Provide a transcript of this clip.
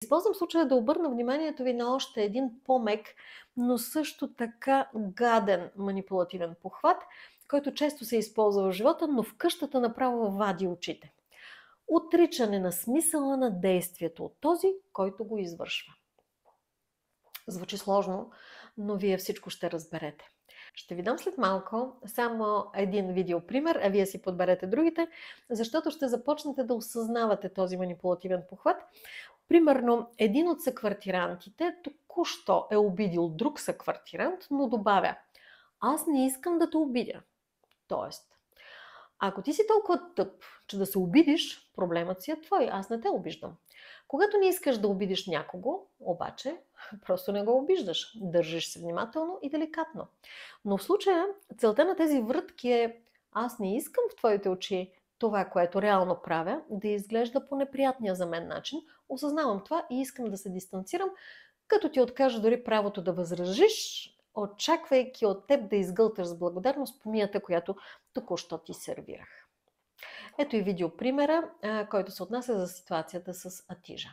Използвам случая да обърна вниманието ви на още един по-мек, но също така гаден манипулативен похват, който често се използва в живота, но в къщата направо вади очите. Отричане на смисъла на действието от този, който го извършва. Звучи сложно, но вие всичко ще разберете. Ще ви дам след малко само един видеопример, а вие си подберете другите, защото ще започнете да осъзнавате този манипулативен похват. Примерно, един от съквартирантите току-що е обидил друг съквартирант, но добавя: аз не искам да те обидя. Тоест, ако ти си толкова тъп, че да се обидиш, проблемът си е твой, аз не те обиждам. Когато не искаш да обидиш някого, обаче, просто не го обиждаш. Държиш се внимателно и деликатно. Но в случая целта на тези врътки е: аз не искам в твоите очи това, което реално правя, да изглежда по неприятния за мен начин. Осъзнавам това и искам да се дистанцирам, като ти откажа дори правото да възражиш, очаквайки от теб да изгълташ с благодарност помията, която току-що ти сервирах. Ето и видеопримера, който се отнася за ситуацията с Атижа.